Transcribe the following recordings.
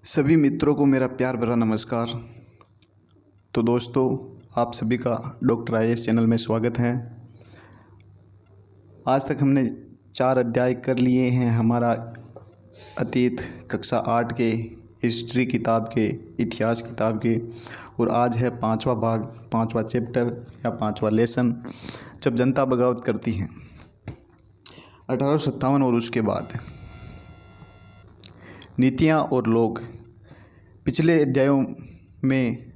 सभी मित्रों को मेरा प्यार भरा नमस्कार। तो दोस्तों, आप सभी का डॉक्टर IAS चैनल में स्वागत है। आज तक हमने 4 अध्याय कर लिए हैं हमारा अतीत कक्षा 8 के हिस्ट्री किताब के, इतिहास किताब के, और आज है 5वां भाग, 5वां चैप्टर या 5वां लेसन, जब जनता बगावत करती है। 1857 और उसके बाद नीतियाँ और लोग। पिछले अध्यायों में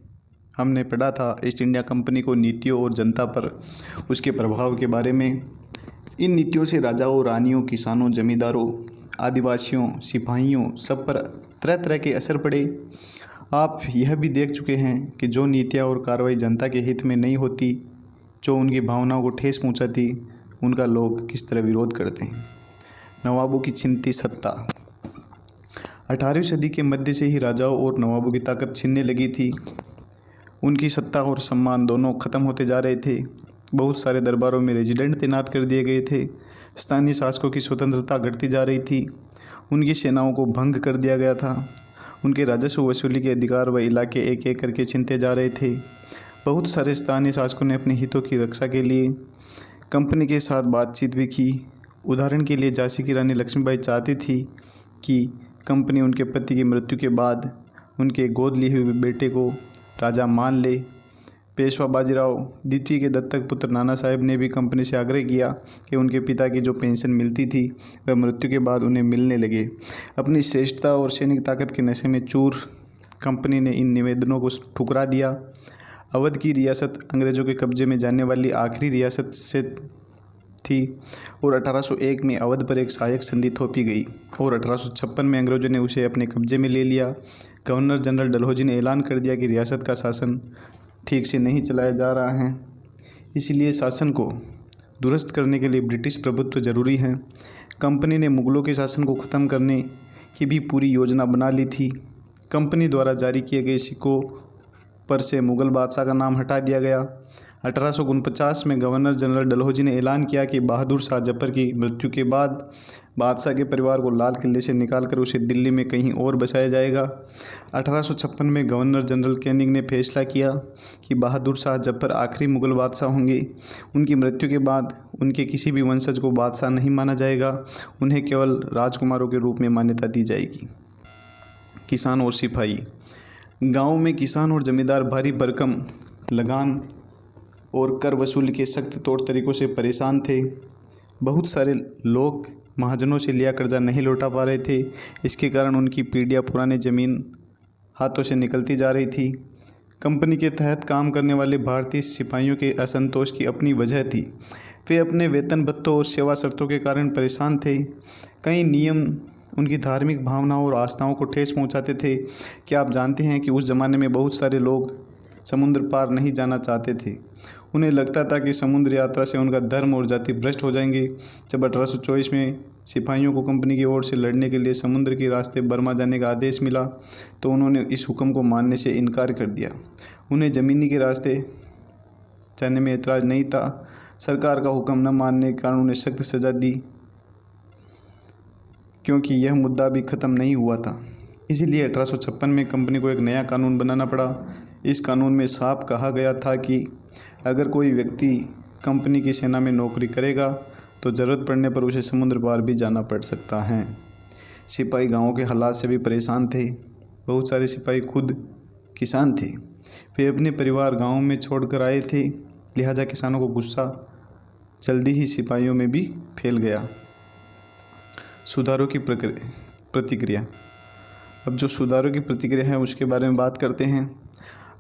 हमने पढ़ा था ईस्ट इंडिया कंपनी को नीतियों और जनता पर उसके प्रभाव के बारे में। इन नीतियों से राजाओं, रानियों, किसानों, जमींदारों, आदिवासियों, सिपाहियों सब पर तरह तरह के असर पड़े। आप यह भी देख चुके हैं कि जो नीतियाँ और कार्रवाई जनता के हित में नहीं होती, जो उनकी भावनाओं को ठेस पहुँचाती, उनका लोग किस तरह विरोध करते हैं। नवाबों की छिनती सत्ता। 18वीं सदी के मध्य से ही राजाओं और नवाबों की ताकत छिनने लगी थी। उनकी सत्ता और सम्मान दोनों खत्म होते जा रहे थे। बहुत सारे दरबारों में रेजिडेंट तैनात कर दिए गए थे। स्थानीय शासकों की स्वतंत्रता घटती जा रही थी। उनकी सेनाओं को भंग कर दिया गया था। उनके राजस्व वसूली के अधिकार व इलाके एक एक करके छिनते जा रहे थे। बहुत सारे स्थानीय शासकों ने अपने हितों की रक्षा के लिए कंपनी के साथ बातचीत भी की। उदाहरण के लिए झांसी की रानी लक्ष्मीबाई चाहती थी कि कंपनी उनके पति की मृत्यु के बाद उनके गोद लिए हुए बेटे को राजा मान ले। पेशवा बाजीराव द्वितीय के दत्तक पुत्र नाना साहेब ने भी कंपनी से आग्रह किया कि उनके पिता की जो पेंशन मिलती थी वह मृत्यु के बाद उन्हें मिलने लगे। अपनी श्रेष्ठता और सैनिक ताकत के नशे में चूर कंपनी ने इन निवेदनों को ठुकरा दिया। अवध की रियासत अंग्रेज़ों के कब्जे में जाने वाली आखिरी रियासत से थी और 1801 में अवध पर एक सहायक संधि थोपी गई और 1856 में अंग्रेज़ों ने उसे अपने कब्जे में ले लिया। गवर्नर जनरल डलहौजी ने ऐलान कर दिया कि रियासत का शासन ठीक से नहीं चलाया जा रहा है, इसलिए शासन को दुरुस्त करने के लिए ब्रिटिश प्रभुत्व जरूरी है। कंपनी ने मुगलों के शासन को ख़त्म करने की भी पूरी योजना बना ली थी। कंपनी द्वारा जारी किए गए सिक्कों पर से मुग़ल बादशाह का नाम हटा दिया गया। 1849 में गवर्नर जनरल डलहौजी ने ऐलान किया कि बहादुर शाह जफर की मृत्यु के बाद बादशाह के परिवार को लाल किले से निकालकर उसे दिल्ली में कहीं और बसाया जाएगा। 1856 में गवर्नर जनरल कैनिंग ने फैसला किया कि बहादुर शाह जफर आखिरी मुग़ल बादशाह होंगे। उनकी मृत्यु के बाद उनके किसी भी वंशज को बादशाह नहीं माना जाएगा, उन्हें केवल राजकुमारों के रूप में मान्यता दी जाएगी। किसान और सिपाही। गाँव में किसान और जमींदार भारी भरकम लगान और कर वसूली के सख्त तौर तरीक़ों से परेशान थे। बहुत सारे लोग महाजनों से लिया कर्जा नहीं लौटा पा रहे थे। इसके कारण उनकी पीढ़ियाँ पुरानी ज़मीन हाथों से निकलती जा रही थी। कंपनी के तहत काम करने वाले भारतीय सिपाहियों के असंतोष की अपनी वजह थी। वे अपने वेतन भत्तों और सेवा शर्तों के कारण परेशान थे। कई नियम उनकी धार्मिक भावनाओं और आस्थाओं को ठेस पहुँचाते थे। क्या आप जानते हैं कि उस ज़माने में बहुत सारे लोग समुद्र पार नहीं जाना चाहते थे। उन्हें लगता था कि समुद्र यात्रा से उनका धर्म और जाति भ्रष्ट हो जाएंगे। जब 1824 में सिपाहियों को कंपनी की ओर से लड़ने के लिए समुद्र के रास्ते बर्मा जाने का आदेश मिला तो उन्होंने इस हुक्म को मानने से इनकार कर दिया। उन्हें ज़मीनी के रास्ते जाने में एतराज़ नहीं था। सरकार का हुक्म न मानने के कारण उन्हें सख्त सज़ा दी, क्योंकि यह मुद्दा भी ख़त्म नहीं हुआ था। इसीलिए 1856 में कंपनी को एक नया कानून बनाना पड़ा। इस कानून में साफ कहा गया था कि अगर कोई व्यक्ति कंपनी की सेना में नौकरी करेगा तो ज़रूरत पड़ने पर उसे समुद्र पार भी जाना पड़ सकता है। सिपाही गाँवों के हालात से भी परेशान थे। बहुत सारे सिपाही खुद किसान थे। वे अपने परिवार गाँव में छोड़कर आए थे, लिहाजा किसानों को गुस्सा जल्दी ही सिपाहियों में भी फैल गया। सुधारों की प्रतिक्रिया। अब जो सुधारों की प्रतिक्रिया है उसके बारे में बात करते हैं।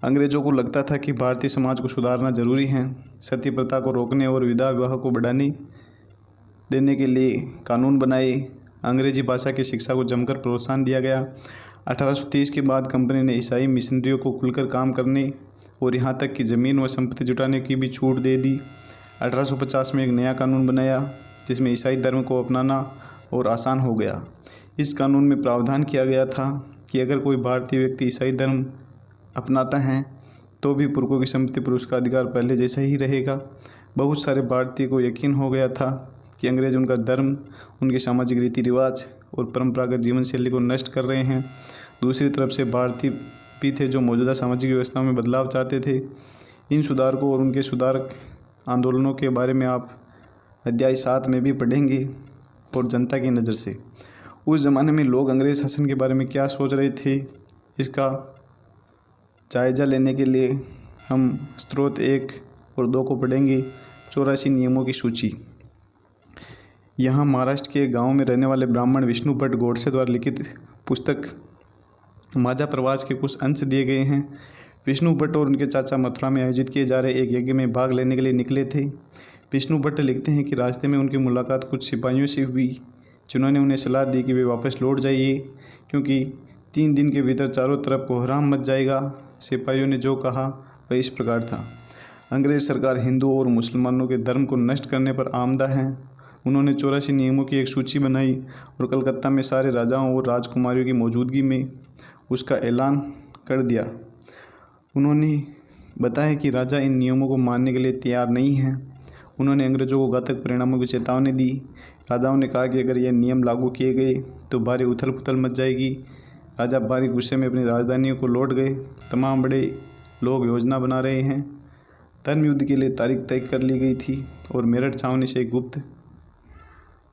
अंग्रेज़ों को लगता था कि भारतीय समाज को सुधारना जरूरी है। सती प्रथा को रोकने और विधवा विवाह को बढ़ाने देने के लिए कानून बनाए। अंग्रेजी भाषा की शिक्षा को जमकर प्रोत्साहन दिया गया। 1830 के बाद कंपनी ने ईसाई मिशनरियों को खुलकर काम करने और यहाँ तक कि ज़मीन व संपत्ति जुटाने की भी छूट दे दी। 1850 में एक नया कानून बनाया जिसमें ईसाई धर्म को अपनाना और आसान हो गया। इस कानून में प्रावधान किया गया था कि अगर कोई भारतीय व्यक्ति ईसाई धर्म अपनाता है तो भी पुरखों की संपत्ति पर उसका अधिकार पहले जैसा ही रहेगा। बहुत सारे भारतीय को यकीन हो गया था कि अंग्रेज उनका धर्म, उनके सामाजिक रीति रिवाज और परंपरागत जीवन शैली को नष्ट कर रहे हैं। दूसरी तरफ से भारतीय भी थे जो मौजूदा सामाजिक व्यवस्था में बदलाव चाहते थे। इन सुधारकों और उनके सुधारक आंदोलनों के बारे में आप अध्याय 7 में भी पढ़ेंगे। और जनता की नज़र से उस ज़माने में लोग अंग्रेज़ शासन के बारे में क्या सोच रहे थे, इसका जायज़ा लेने के लिए हम स्रोत 1 और 2 को पढ़ेंगे। 84 नियमों की सूची। यहाँ महाराष्ट्र के गांव में रहने वाले ब्राह्मण विष्णु भट्ट गोडसे द्वारा लिखित पुस्तक माझा प्रवास के कुछ अंश दिए गए हैं। विष्णु भट्ट और उनके चाचा मथुरा में आयोजित किए जा रहे एक यज्ञ में भाग लेने के लिए निकले थे। विष्णु भट्ट लिखते हैं कि रास्ते में उनकी मुलाकात कुछ सिपाहियों से हुई, जिन्होंने उन्हें सलाह दी कि वे वापस लौट जाइए, क्योंकि 3 दिन के भीतर चारों तरफ कोहराम मच जाएगा। सिपाहियों ने जो कहा वह इस प्रकार था। अंग्रेज़ सरकार हिंदुओं और मुसलमानों के धर्म को नष्ट करने पर आमदा है। उन्होंने 84 नियमों की एक सूची बनाई और कलकत्ता में सारे राजाओं और राजकुमारियों की मौजूदगी में उसका ऐलान कर दिया। उन्होंने बताया कि राजा इन नियमों को मानने के लिए तैयार नहीं हैं। उन्होंने अंग्रेज़ों को घातक परिणामों की चेतावनी दी। राजाओं ने कहा कि अगर यह नियम लागू किए गए तो भारी उथल पुथल मच जाएगी। राजा भारी गुस्से में अपनी राजधानियों को लौट गए। तमाम बड़े लोग योजना बना रहे हैं। धर्म युद्ध के लिए तारीख तय कर ली गई थी और मेरठ छावनी से एक गुप्त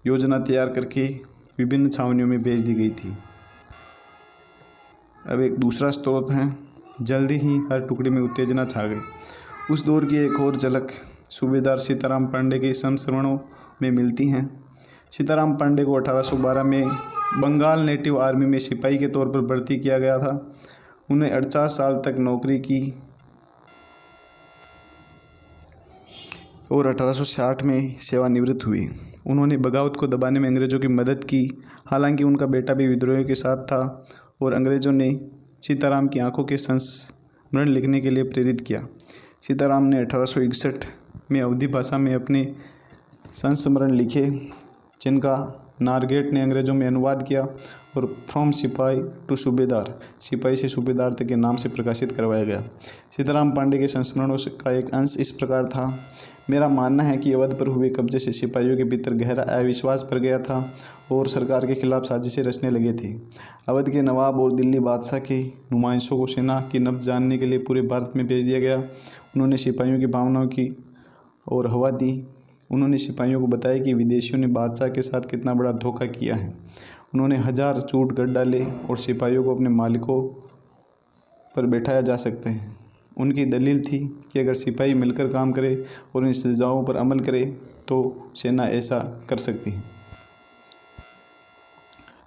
योजना तैयार करके विभिन्न छावनियों में भेज दी गई थी। अब एक दूसरा स्रोत है। जल्दी ही हर टुकड़ी में उत्तेजना छा गई। उस दौर की एक और झलक सूबेदार सीताराम पांडे के संस्मरणों में मिलती हैं। सीताराम पांडे को 1812 में बंगाल नेटिव आर्मी में सिपाही के तौर पर भर्ती किया गया था। उन्हें 48 साल तक नौकरी की और 1860 में सेवानिवृत्त हुए। उन्होंने बगावत को दबाने में अंग्रेज़ों की मदद की। हालांकि उनका बेटा भी विद्रोहियों के साथ था और अंग्रेज़ों ने सीताराम की आंखों के संस्मरण लिखने के लिए प्रेरित किया। सीताराम ने 1861 में अवधी भाषा में अपने संस्मरण लिखे, जिनका नारगेट ने अंग्रेज़ों में अनुवाद किया और फ्रॉम सिपाही टू सूबेदार, सिपाही से सूबेदार तक के नाम से प्रकाशित करवाया गया। सीताराम पांडे के संस्मरणों का एक अंश इस प्रकार था। मेरा मानना है कि अवध पर हुए कब्जे से सिपाहियों के भीतर गहरा अविश्वास भर गया था और सरकार के खिलाफ साजिशें रचने लगे थे। अवध के नवाब और दिल्ली बादशाह के नुमाइंदों को सेना की नब्ज़ जानने के लिए पूरे भारत में भेज दिया गया। उन्होंने सिपाहियों की भावनाओं की और हवा दी। उन्होंने सिपाहियों को बताया कि विदेशियों ने बादशाह के साथ कितना बड़ा धोखा किया है। उन्होंने 1000 चूट गढ़ डाले और सिपाहियों को अपने मालिकों पर बैठाया जा सकते हैं। उनकी दलील थी कि अगर सिपाही मिलकर काम करे और इन सजाओं पर अमल करे तो सेना ऐसा कर सकती है।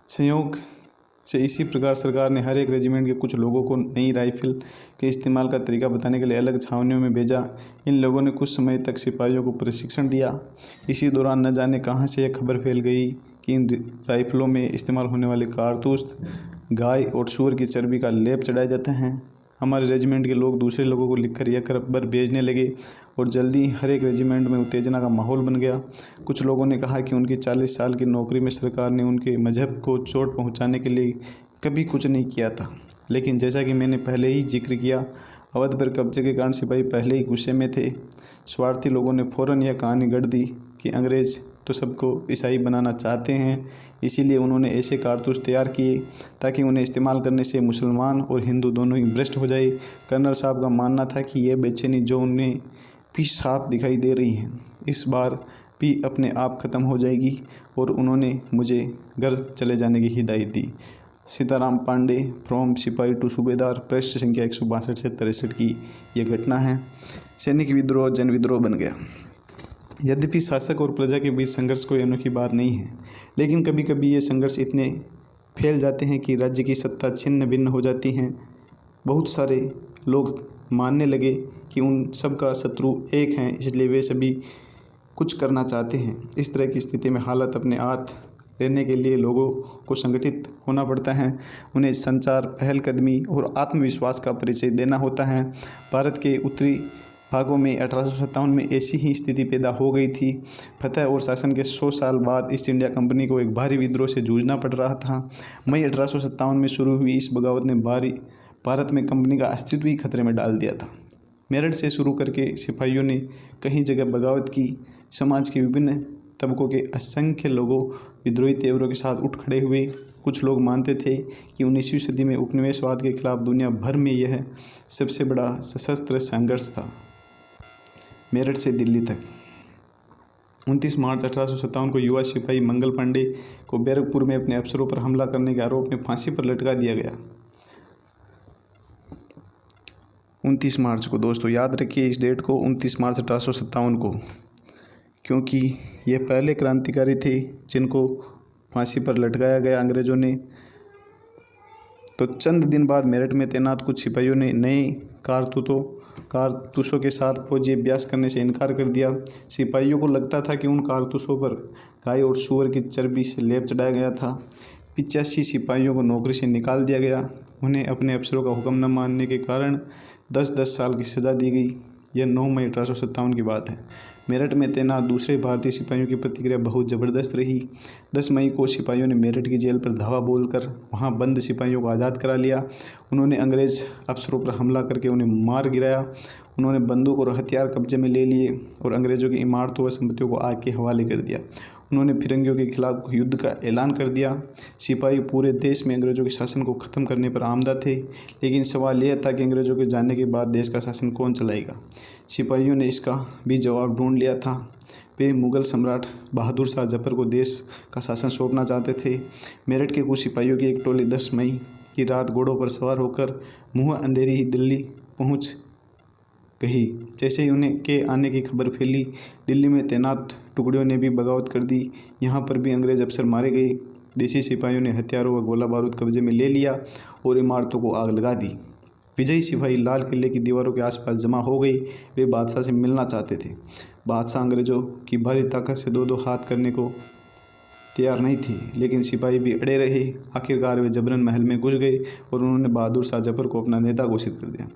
संयोग से इसी प्रकार सरकार ने हर एक रेजिमेंट के कुछ लोगों को नई राइफल के इस्तेमाल का तरीका बताने के लिए अलग छावनियों में भेजा। इन लोगों ने कुछ समय तक सिपाहियों को प्रशिक्षण दिया। इसी दौरान न जाने कहां से यह खबर फैल गई कि इन राइफलों में इस्तेमाल होने वाले कारतूस गाय और सूअर की चर्बी का लेप चढ़ाए जाते हैं। हमारे रेजिमेंट के लोग दूसरे लोगों को लिखकर यह खबर भेजने लगे और जल्दी हर एक रेजिमेंट में उत्तेजना का माहौल बन गया। कुछ लोगों ने कहा कि उनकी 40 साल की नौकरी में सरकार ने उनके मजहब को चोट पहुंचाने के लिए कभी कुछ नहीं किया था। लेकिन जैसा कि मैंने पहले ही जिक्र किया, अवध पर कब्जे के कारण सिपाही पहले ही गुस्से में थे। स्वार्थी लोगों ने फ़ौरन यह कहानी गढ़ दी कि अंग्रेज़ तो सबको ईसाई बनाना चाहते हैं, इसीलिए उन्होंने ऐसे कारतूस तैयार किए ताकि उन्हें इस्तेमाल करने से मुसलमान और हिंदू दोनों ही भ्रष्ट हो जाए। कर्नल साहब का मानना था कि यह बेचैनी जो उन्हें भी साफ दिखाई दे रही है, इस बार भी अपने आप ख़त्म हो जाएगी और उन्होंने मुझे घर चले जाने की हिदायत दी। सीताराम पांडे फ्रॉम सिपाही टू सूबेदार, पृष्ठ संख्या 162 से 63 की यह घटना है। सैनिक विद्रोह जन विद्रोह बन गया। यद्यपि शासक और प्रजा के बीच संघर्ष कोई अनोखी बात नहीं है, लेकिन कभी कभी ये संघर्ष इतने फैल जाते हैं कि राज्य की सत्ता छिन्न भिन्न हो जाती हैं। बहुत सारे लोग मानने लगे कि उन सब का शत्रु एक हैं, इसलिए वे सभी कुछ करना चाहते हैं। इस तरह की स्थिति में हालत अपने हाथ लेने के लिए लोगों को संगठित होना पड़ता है। उन्हें संचार, पहलकदमी और आत्मविश्वास का परिचय देना होता है। भारत के उत्तरी भागों में 1857 में ऐसी ही स्थिति पैदा हो गई थी। फतह और शासन के 100 साल बाद ईस्ट इंडिया कंपनी को एक भारी विद्रोह से जूझना पड़ रहा था। मई 1857 में शुरू हुई इस बगावत ने भारत में कंपनी का अस्तित्व ही खतरे में डाल दिया था। मेरठ से शुरू करके सिपाहियों ने कई जगह बगावत की। समाज के विभिन्न तबकों के असंख्य लोगों विद्रोही तेवरों के साथ उठ खड़े हुए। कुछ लोग मानते थे कि 19वीं सदी में उपनिवेशवाद के खिलाफ दुनिया भर में यह सबसे बड़ा सशस्त्र संघर्ष था। मेरठ से दिल्ली तक 29 मार्च 1857 को युवा सिपाही मंगल पांडे को बैरकपुर में अपने अफसरों पर हमला करने के आरोप में फांसी पर लटका दिया गया। 29 मार्च को दोस्तों याद रखिए इस डेट को, 29 मार्च 1857 को, क्योंकि ये पहले क्रांतिकारी थे जिनको फांसी पर लटकाया गया अंग्रेज़ों ने। तो चंद दिन बाद मेरठ में तैनात कुछ सिपाहियों ने नए कारतूसों के साथ फौजी अभ्यास करने से इनकार कर दिया। सिपाहियों को लगता था कि उन कारतूसों पर गाय और सूअर की चर्बी से लेप चढ़ाया गया था। 85 सिपाहियों को नौकरी से निकाल दिया गया। उन्हें अपने अफसरों का हुक्म न मानने के कारण 10-10 साल की सज़ा दी गई। यह 9 मई 1857 की बात है। मेरठ में तैनात दूसरे भारतीय सिपाहियों की प्रतिक्रिया बहुत ज़बरदस्त रही। 10 मई को सिपाहियों ने मेरठ की जेल पर धावा बोलकर वहां बंद सिपाहियों को आज़ाद करा लिया। उन्होंने अंग्रेज़ अफसरों पर हमला करके उन्हें मार गिराया। उन्होंने बंदूक और हथियार कब्जे में ले लिए और अंग्रेज़ों की इमारतों व संपत्तियों को आग के हवाले कर दिया। उन्होंने फिरंगियों के खिलाफ युद्ध का ऐलान कर दिया। सिपाही पूरे देश में अंग्रेज़ों के शासन को ख़त्म करने पर आमदा थे, लेकिन सवाल यह था कि अंग्रेज़ों के जाने के बाद देश का शासन कौन चलाएगा। सिपाहियों ने इसका भी जवाब ढूंढ लिया था। वे मुग़ल सम्राट बहादुर शाह जफ़र को देश का शासन सौंपना चाहते थे। मेरठ के कुछ सिपाहियों की एक टोली 10 मई की रात घोड़ों पर सवार होकर मुँह अंधेरी ही दिल्ली पहुँच गई। जैसे ही उन्हें के आने की खबर फैली, दिल्ली में तैनात टुकड़ियों ने भी बगावत कर दी। यहाँ पर भी अंग्रेज़ अफसर मारे गए। देसी सिपाहियों ने हथियारों व गोला बारूद कब्जे में ले लिया और इमारतों को आग लगा दी। विजयी सिपाही लाल किले की दीवारों के आसपास जमा हो गए। वे बादशाह से मिलना चाहते थे। बादशाह अंग्रेज़ों की भारी ताकत से दो हाथ करने को तैयार नहीं थी, लेकिन सिपाही भी अड़े रहे। आखिरकार वे जबरन महल में घुस गए और उन्होंने बहादुर शाह जफ़र को अपना नेता घोषित कर दिया।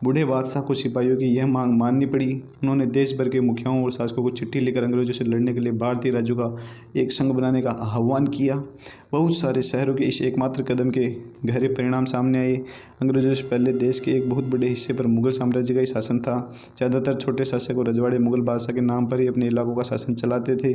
बूढ़े बादशाह को सिपाहियों की यह मांग माननी पड़ी। उन्होंने देश भर के मुखियाओं और शासकों को चिट्ठी लिखकर अंग्रेज़ों से लड़ने के लिए भारतीय राज्यों का एक संघ बनाने का आह्वान किया। बहुत सारे शहरों के इस एकमात्र कदम के गहरे परिणाम सामने आए। अंग्रेज़ों से पहले देश के एक बहुत बड़े हिस्से पर मुग़ल साम्राज्य का ही शासन था। ज़्यादातर छोटे शासक और रजवाड़े मुग़ल बादशाह के नाम पर ही अपने इलाकों का शासन चलाते थे।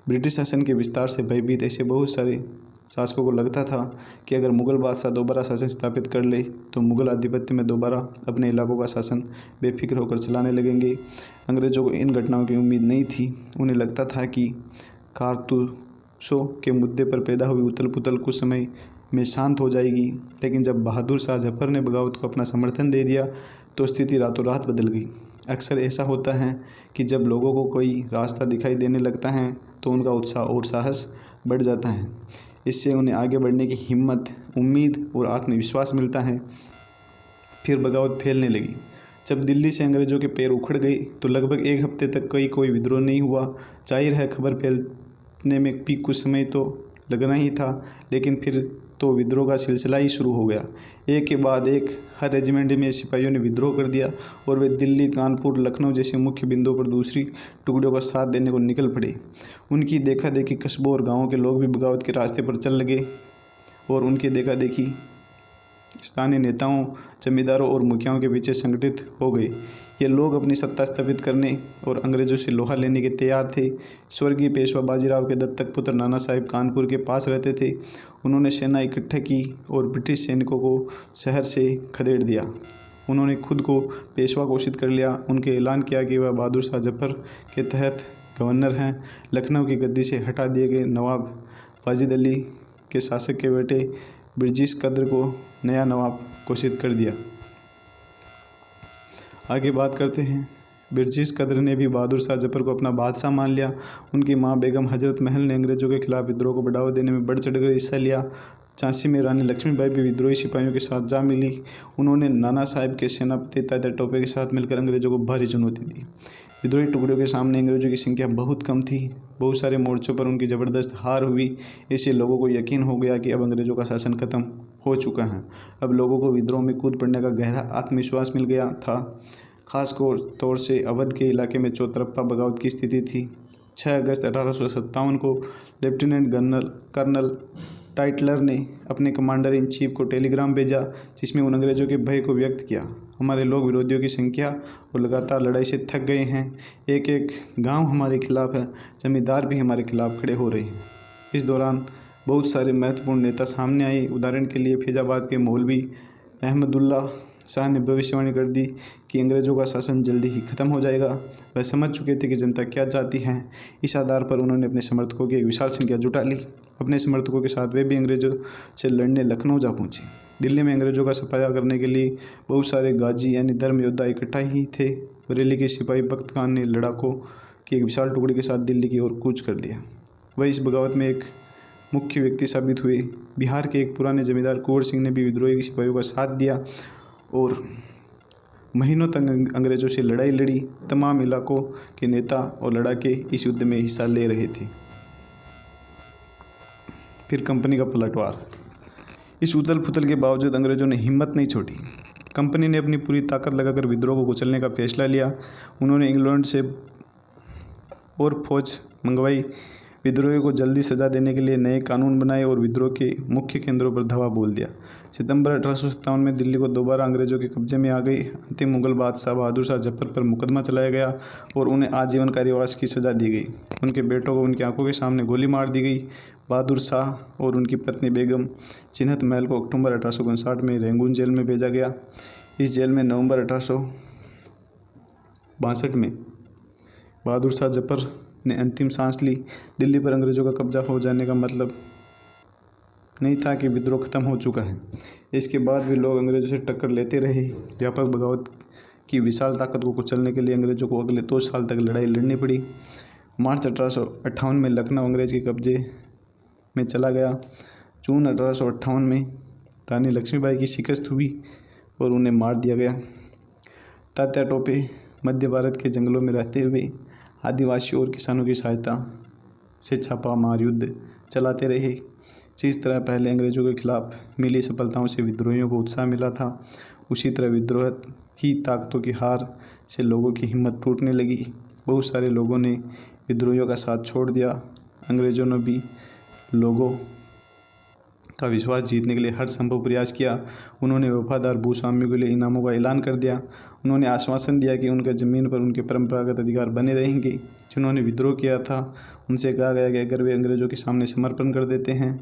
ब्रिटिश शासन के विस्तार से भयभीत ऐसे बहुत सारे शासकों को लगता था कि अगर मुग़ल बादशाह दोबारा शासन स्थापित कर ले तो मुग़ल आधिपत्य में दोबारा अपने इलाकों का शासन बेफिक्र होकर चलाने लगेंगे। अंग्रेज़ों को इन घटनाओं की उम्मीद नहीं थी। उन्हें लगता था कि कारतूसों के मुद्दे पर पैदा हुई उथल पुथल कुछ समय में शांत हो जाएगी, लेकिन जब बहादुर शाह जफ़र ने बगावत को अपना समर्थन दे दिया तो स्थिति रातों रात बदल गई। अक्सर ऐसा होता है कि जब लोगों को कोई रास्ता दिखाई देने लगता है तो उनका उत्साह और साहस बढ़ जाता है। इससे उन्हें आगे बढ़ने की हिम्मत, उम्मीद और आत्मविश्वास मिलता है। फिर बगावत फैलने लगी। जब दिल्ली से अंग्रेज़ों के पैर उखड़ गए तो लगभग एक हफ्ते तक कोई विद्रोह नहीं हुआ। जाहिर है खबर फैलने में भी कुछ समय तो लगना ही था, लेकिन फिर तो विद्रोह का सिलसिला ही शुरू हो गया। एक के बाद एक हर रेजिमेंट में सिपाहियों ने विद्रोह कर दिया और वे दिल्ली, कानपुर, लखनऊ जैसे मुख्य बिंदुओं पर दूसरी टुकड़ियों का साथ देने को निकल पड़े। उनकी देखा देखी कस्बों और गाँवों के लोग भी बगावत के रास्ते पर चल लगे और उनकी देखा देखी स्थानीय नेताओं, जमींदारों और मुखियाओं के पीछे संगठित हो गए। ये लोग अपनी सत्ता स्थापित करने और अंग्रेज़ों से लोहा लेने के तैयार थे। स्वर्गीय पेशवा बाजीराव के दत्तक पुत्र नाना साहिब कानपुर के पास रहते थे। उन्होंने सेना इकट्ठा की और ब्रिटिश सैनिकों को शहर से खदेड़ दिया। उन्होंने खुद को पेशवा घोषित कर लिया। उनके ऐलान किया कि वह बहादुर शाह जफ़र के तहत गवर्नर हैं। लखनऊ की गद्दी से हटा दिए गए नवाब वाजिद अली के शासक के बेटे ब्रिजेश कद्र को नया नवाब घोषित कर दिया। आगे बात करते हैं। ब्रिजेश कद्र ने भी बहादुर शाह जफ़र को अपना बादशाह मान लिया। उनकी मां बेगम हजरत महल ने अंग्रेज़ों के खिलाफ विद्रोह को बढ़ावा देने में बढ़ चढ़कर हिस्सा लिया। झांसी में रानी लक्ष्मीबाई भी विद्रोही सिपाहियों के साथ जा मिली। उन्होंने नाना साहिब के सेनापति तात्या टोपे के साथ मिलकर अंग्रेज़ों को भारी चुनौती दी। विद्रोही टुकड़ियों के सामने अंग्रेज़ों की संख्या बहुत कम थी। बहुत सारे मोर्चों पर उनकी ज़बरदस्त हार हुई। इससे लोगों को यकीन हो गया कि अब अंग्रेज़ों का शासन खत्म हो चुका है। अब लोगों को विद्रोह में कूद पड़ने का गहरा आत्मविश्वास मिल गया था। खास तौर से अवध के इलाके में चौतरफा बगावत की स्थिति थी। 6 अगस्त 1857 को लेफ्टिनेंट कर्नल टाइटलर ने अपने कमांडर इन चीफ को टेलीग्राम भेजा जिसमें उन अंग्रेज़ों के भय को व्यक्त किया। हमारे लोग विरोधियों की संख्या और लगातार लड़ाई से थक गए हैं। एक एक गांव हमारे खिलाफ है, जमींदार भी हमारे खिलाफ खड़े हो रहे हैं। इस दौरान बहुत सारे महत्वपूर्ण नेता सामने आए। उदाहरण के लिए फैजाबाद के मौलवी अहमदुल्ला शाह ने भविष्यवाणी कर दी कि अंग्रेज़ों का शासन जल्दी ही खत्म हो जाएगा। वह समझ चुके थे कि जनता क्या चाहती है। इस आधार पर उन्होंने अपने समर्थकों की एक विशाल संख्या जुटा ली। अपने समर्थकों के साथ वे भी अंग्रेज़ों से लड़ने लखनऊ जा पहुँचे। दिल्ली में अंग्रेज़ों का सफाया करने के लिए बहुत सारे गाजी यानी धर्म योद्धा इकट्ठा ही थे। बरेली के सिपाही बख्त खान ने लड़ाकों की एक विशाल टुकड़ी के साथ दिल्ली की ओर कूच कर लिया। वह इस बगावत में एक मुख्य व्यक्ति साबित हुए। बिहार के एक पुराने जमींदार कुंवर सिंह ने भी विद्रोही सिपाहियों का साथ दिया और महीनों तक अंग्रेज़ों से लड़ाई लड़ी। तमाम इलाकों के नेता और लड़ाके इस युद्ध में हिस्सा ले रहे थे। फिर कंपनी का पलटवार। इस उथल पुथल के बावजूद अंग्रेज़ों ने हिम्मत नहीं छोड़ी। कंपनी ने अपनी पूरी ताकत लगाकर विद्रोह को कुचलने का फैसला लिया। उन्होंने इंग्लैंड से और फौज मंगवाई। विद्रोहियों को जल्दी सजा देने के लिए नए कानून बनाए और विद्रोह के मुख्य केंद्रों पर धावा बोल दिया। सितंबर 1857 में दिल्ली को दोबारा अंग्रेज़ों के कब्जे में आ गई। अंतिम मुगल बादशाह बहादुर शाह जफर पर मुकदमा चलाया गया और उन्हें आजीवन कारावास की सज़ा दी गई। उनके बेटों को उनकी आंखों के सामने गोली मार दी गई। बहादुर शाह और उनकी पत्नी बेगम चिन्हत महल को अक्टूबर 1859 में रंगून जेल में भेजा गया। इस जेल में नवंबर 1862 में बहादुर शाह जफर ने अंतिम सांस ली। दिल्ली पर अंग्रेज़ों का कब्जा हो जाने का मतलब नहीं था कि विद्रोह खत्म हो चुका है। इसके बाद भी लोग अंग्रेज़ों से टक्कर लेते रहे। व्यापक बगावत की विशाल ताकत को कुचलने के लिए अंग्रेज़ों को अगले 2 साल तक लड़ाई लड़नी पड़ी। मार्च 1858 में लखनऊ अंग्रेज़ के कब्जे में चला गया। जून 1858 में रानी लक्ष्मीबाई की शिकस्त हुई और उन्हें मार दिया गया। तात्या टोपे मध्य भारत के जंगलों में रहते हुए आदिवासियों और किसानों की सहायता से छापामार युद्ध चलाते रहे। जिस तरह पहले अंग्रेज़ों के खिलाफ मिली सफलताओं से विद्रोहियों को उत्साह मिला था, उसी तरह विद्रोह की ताकतों की हार से लोगों की हिम्मत टूटने लगी। बहुत सारे लोगों ने विद्रोहियों का साथ छोड़ दिया। अंग्रेज़ों ने भी लोगों का विश्वास जीतने के लिए हर संभव प्रयास किया। उन्होंने वफादार भूस्वामियों के लिए इनामों का ऐलान कर दिया। उन्होंने आश्वासन दिया कि उनके ज़मीन पर उनके परंपरागत अधिकार बने रहेंगे। जिन्होंने विद्रोह किया था उनसे कहा गया कि अगर वे अंग्रेज़ों के सामने समर्पण कर देते हैं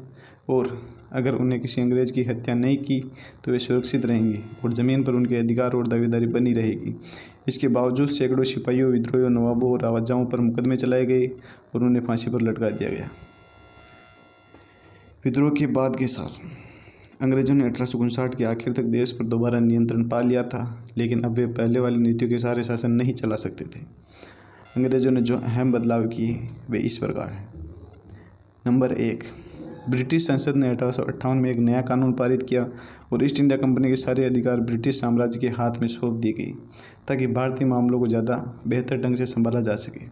और अगर उन्हें किसी अंग्रेज़ की हत्या नहीं की तो वे सुरक्षित रहेंगे और ज़मीन पर उनके अधिकार और दावेदारी बनी रहेगी। इसके बावजूद सैकड़ों सिपाहियों, विद्रोहियों, नवाबों और राजाओं पर मुकदमे चलाए गए और उन्हें फांसी पर लटका दिया गया। विद्रोह के बाद के साल अंग्रेज़ों ने 1859 के आखिर तक देश पर दोबारा नियंत्रण पा लिया था, लेकिन अब वे पहले वाली नीतियों के सहारे शासन नहीं चला सकते थे। अंग्रेज़ों ने जो अहम बदलाव किए वे इस प्रकार हैं। नंबर 1, ब्रिटिश संसद ने 1858 में एक नया कानून पारित किया और ईस्ट इंडिया कंपनी के सारे अधिकार ब्रिटिश साम्राज्य के हाथ में सौंप दी गई ताकि भारतीय मामलों को ज़्यादा बेहतर ढंग से संभाला जा सके।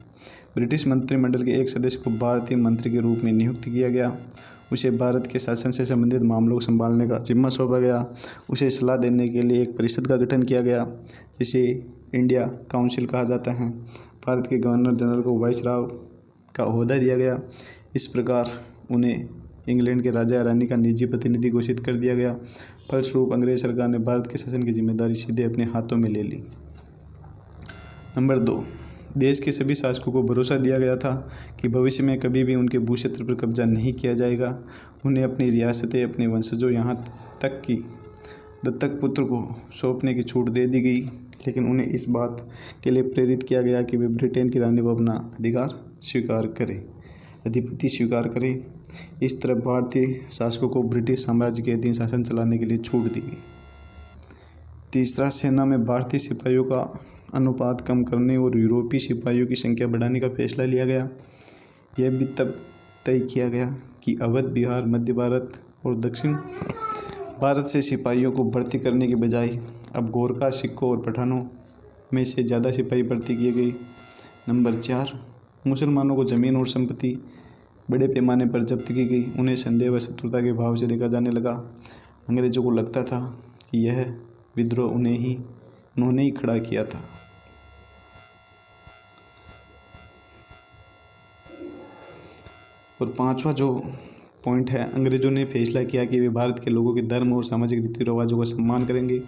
ब्रिटिश मंत्रिमंडल के एक सदस्य को भारतीय मंत्री के रूप में नियुक्त किया गया। उसे भारत के शासन से संबंधित मामलों को संभालने का जिम्मा सौंपा गया। उसे सलाह देने के लिए एक परिषद का गठन किया गया जिसे इंडिया काउंसिल कहा जाता है। भारत के गवर्नर जनरल को वाइसराय का ओहदा दिया गया। इस प्रकार उन्हें इंग्लैंड के राजा या रानी का निजी प्रतिनिधि घोषित कर दिया गया। फलस्वरूप अंग्रेज सरकार ने भारत के शासन की जिम्मेदारी सीधे अपने हाथों में ले ली। नंबर 2, देश के सभी शासकों को भरोसा दिया गया था कि भविष्य में कभी भी उनके भूक्षेत्र पर कब्जा नहीं किया जाएगा। उन्हें अपनी रियासतें अपने वंशजों यहाँ तक कि दत्तक पुत्र को सौंपने की छूट दे दी गई, लेकिन उन्हें इस बात के लिए प्रेरित किया गया कि वे ब्रिटेन की रानी को अपना अधिपति स्वीकार करें। इस तरह भारतीय शासकों को ब्रिटिश साम्राज्य के अधीन शासन चलाने के लिए छूट दी गई। तीसरा, सेना में भारतीय सिपाहियों का अनुपात कम करने और यूरोपीय सिपाहियों की संख्या बढ़ाने का फैसला लिया गया। यह भी तब तय किया गया कि अवध, बिहार, मध्य भारत और दक्षिण भारत से सिपाहियों को भर्ती करने के बजाय अब गोरखा, सिखों और पठानों में से ज़्यादा सिपाही भर्ती किए गए। नंबर 4, मुसलमानों को ज़मीन और संपत्ति बड़े पैमाने पर जब्त की गई। उन्हें संदेह व शत्रुता के भाव से देखा जाने लगा। अंग्रेज़ों को लगता था कि यह विद्रोह उन्होंने ही खड़ा किया था। और 5वां जो पॉइंट है, अंग्रेज़ों ने फैसला किया कि वे भारत के लोगों के धर्म और सामाजिक रीति रिवाजों का सम्मान करेंगे।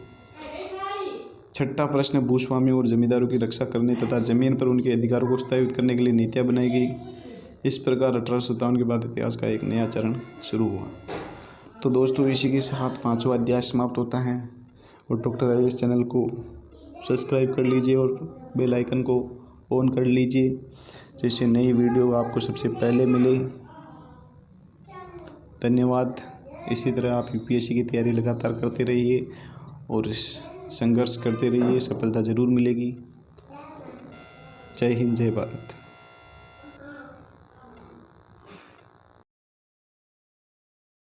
छठा प्रश्न, भूस्वामियों और जमींदारों की रक्षा करने तथा जमीन पर उनके अधिकारों को स्थापित करने के लिए नीतियाँ बनाई गई। इस प्रकार 1857 के बाद इतिहास का एक नया चरण शुरू हुआ। तो दोस्तों, इसी के साथ 5वां अध्याय समाप्त होता है। और डॉक्टर आयुष चैनल को सब्सक्राइब कर लीजिए और बेल आइकन को ऑन कर लीजिए, जिससे नई वीडियो आपको सबसे पहले मिले। धन्यवाद। इसी तरह आप यूपीएससी की तैयारी लगातार करते रहिए और संघर्ष करते रहिए, सफलता ज़रूर मिलेगी। जय हिंद, जय भारत।